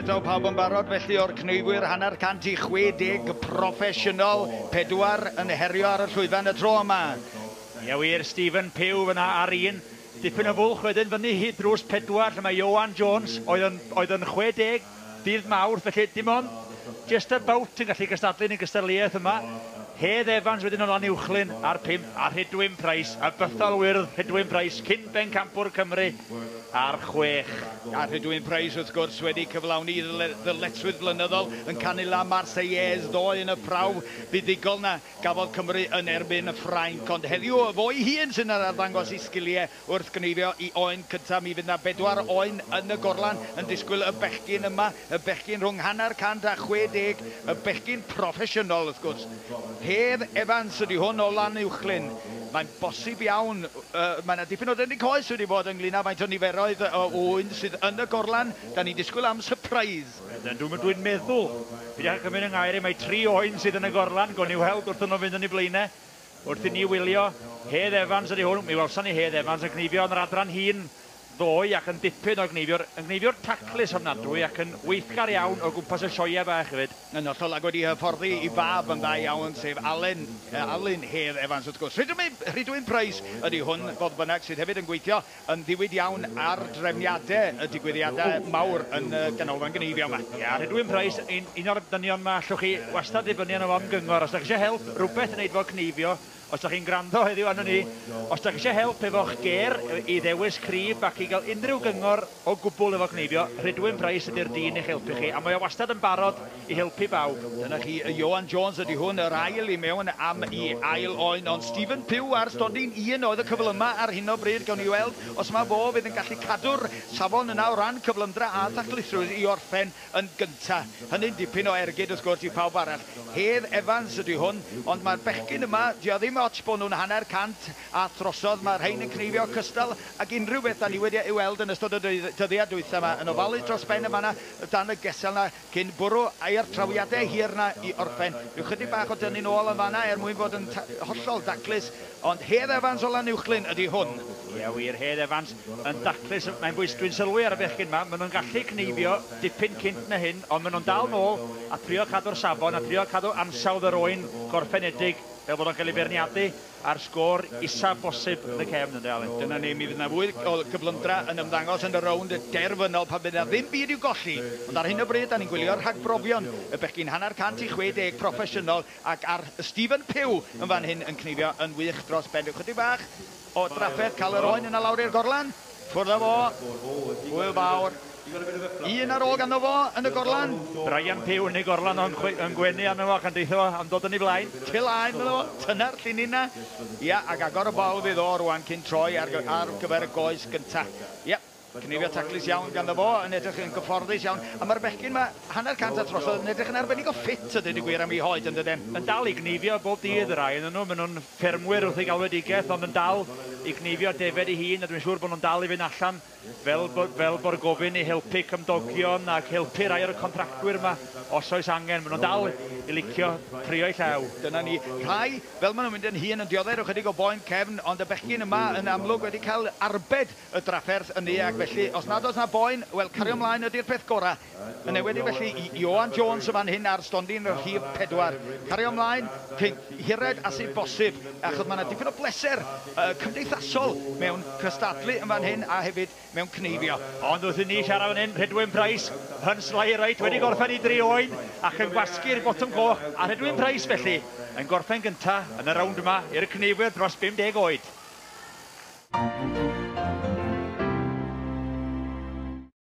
Eto pawb yn barod felly o'r cneifwyr hanner cant i 60 proffesiynol, 4 yn herio ar y llwyfan y tro yma. Ie wir, Stephen Pew fyna ar un. Dipyn o fwlch wedyn fyny hyd drws 4 lle mae Ioan Jones oedd yn 60 dydd mawrth, felly dim ond just about yn gallu gystadlu yn y gystadleuaeth yma. Hedd Evans wedyn o lan uwchlyn ar 5 a Rhydwyn Price, a bythol wyrdd Rhydwyn Price cyn bencampwr Cymru ar 6. A Rhydwyn Price wrth gwrs wedi cyflawni ddyletswydd flynyddol yn canu la Marseillaise ddoe yn y prawf buddigol na gafodd Cymru yn erbyn y Ffrainc, ond heddiw fo'i hun sy'n arddangos i sgiliau wrth gneifio i oen cyntaf. Mi fydd na 4 oen yn y gorlan yn disgwyl y bechgyn yma, y bechgyn rhwng hanner cant a 60, y bechgyn proffesiynol wrth gwrs. Hedd Evans ydy hwn o lan uwchlyn. Mae'n bosib iawn, mae yna dipyn o dynnu coes wedi bod ynglyn â faint o niferoedd o oen sydd yn y gorlan. Da ni'n disgwyl am surprise. Dwi'n meddwl, fi wedi cymryd yng Ngaeri, mae 3 oen sydd yn y gorlan, gon i'w held wrth nhw fynd yn ei blaenau. Wrth i ni wylio, Hedd Evans ydy hwn, mi welson ni Hedd Evans yn gneifio yn yr adran hun ddoe ac yn dipyn o gneifio'r taclus ofnadwy ac yn weithgar iawn o gwmpas y sioia bach hefyd. Yn ollol ac wedi hyfforddi i fab yn dda iawn, sef Alun Hedd Evans wrth gwrs. Rhydwyn Price ydy hwn, fodd bynnag, sydd hefyd yn gweithio yn ddiwyd iawn ar drefniadau y digwyddiadau mawr yn ganolfan gneifio yma. Ia, Rhydwyn Price, un o'r dynion yma, allwch chi wastad dibynnu yn o fam gyngor. Os da chi eisiau help rhywbeth yn neud fo cneifio, os da chi'n gwrando heddiw arno ni, os da chi eisiau help efo'ch ger i ddewis crib ac i gael unrhyw gyngor o gwbl efo cneifio, Rhydwyn Price ydy'r dyn i'ch helpu chi, a mae o wastad yn barod i helpu bawb. Dyna chi, Ioan Jones ydy hwn, yr ail i mewn am i ail oen, ond Stephen Pew ar stondin 1 oedd y cyflyma ar hyn o bryd. Gawn ni weld os mae fo fydd yn gallu cadw'r safon yna o ran cyflymdra a taclusrwydd i orffen yn gynta. Hynny'n dipyn o ergyd wrth gwrs i pawb arall. Hedd Evans ydy hwn, ond mae'r bechgyn yma, di o ddim ots bod nhw'n hanner cant a throsodd. Mae'r rhain yn cneifio cystal ac unrhyw beth da ni wedi ei weld yn ystod y dyddiad dwytha yma yn ofalu dros ben yma na dan y gesel na cyn bwrw ai'r trawiadau hir na i orffen. Rwy'n chydig bach o dynnu nôl yn fanna mwyn bod yn hollol daclus, ond Hedd Evans o lan uwchlyn ydy hwn. Ie wir, Hedd Evans yn daclus. Mae'n bwys dwi'n sylwi ar y bechgyn yma. Maen nhw'n gallu cneifio dipyn cynt na hyn, ond maen nhw'n dal nôl a trio cadw'r safon a trio cadw ansawdd yr oen gorffenedig fel bod o'n cael ei berniadu ar sgôr isa bosib yn y cefn yn Alun. Dyna ni, mi fydd na fwy o gyflymdra yn ymddangos yn y rownd derfynol pan bydd na ddim byd i'w golli. Ond ar hyn o bryd, da ni'n gwylio'r rhagbrofion y bechgyn hanner cant i 60 proffesiynol ac ar Stephen Pew yn fan hyn yn cneifio yn wych dros ben. Chydig bach o drafferth cael yr oen yn y lawr i'r gorlan. Ffwrdd o fo, hwyl fawr. Un ar ôl ganddo fo yn y gorlan. Brian Pew yn ei gorlan o'n gwenu arno fo ac yn deithio am dod yn ei blaen. Tilaen yno fo, tynna'r llun yna. Ia, ac agor y bawb iddo rwan cyn troi ar gyfer y goes gynta. Ia, cneifio taclus iawn ganddo fo, yn edrych yn gyfforddus iawn. A mae'r bechgyn yma, hanner cant a trosodd, yn edrych yn arbennig o ffit ydy gwir am ei hoed yn dydyn. Yn dal i gneifio bob dydd y rai yn nhw. Maen nhw'n ffermwyr wrth ei galwedigaeth, ond yn dal i gneifio defed ei hun, a dwi'n siŵr bod nhw'n dal i fynd allan fel Borgofyn i helpu cymdogion ac helpu rai o'r contractwyr yma os oes angen. Maen nhw'n dal i licio trio i llaw. Dyna ni, rhai, fel maen nhw'n mynd yn hun yn dioddau chydig o boen cefn, ond y bechgyn yma yn amlwg wedi cael arbed y drafferth yn ei, ac felly, os nad oes na boen, wel, cario ymlaen ydy'r peth gorau. Yn ewedig felly, Ioan Jones yn fan hyn ar stondin yr rhif 4. Cario ymlaen, hired a sy'n bosib, achos mae yna dipyn o bleser cymdeithasol mewn cystadlu yn fan hyn a hefyd mewn cneifio. Ond wrth i ni siarad fan hyn, Rhydwyn Price, Huns Lai Wright wedi gorffen i 3 oen ac yn gwasgu'r botwm coch, a Rhydwyn Price felly yn gorffen gynta yn y rownd yma i'r cneifwyr dros 50 oed.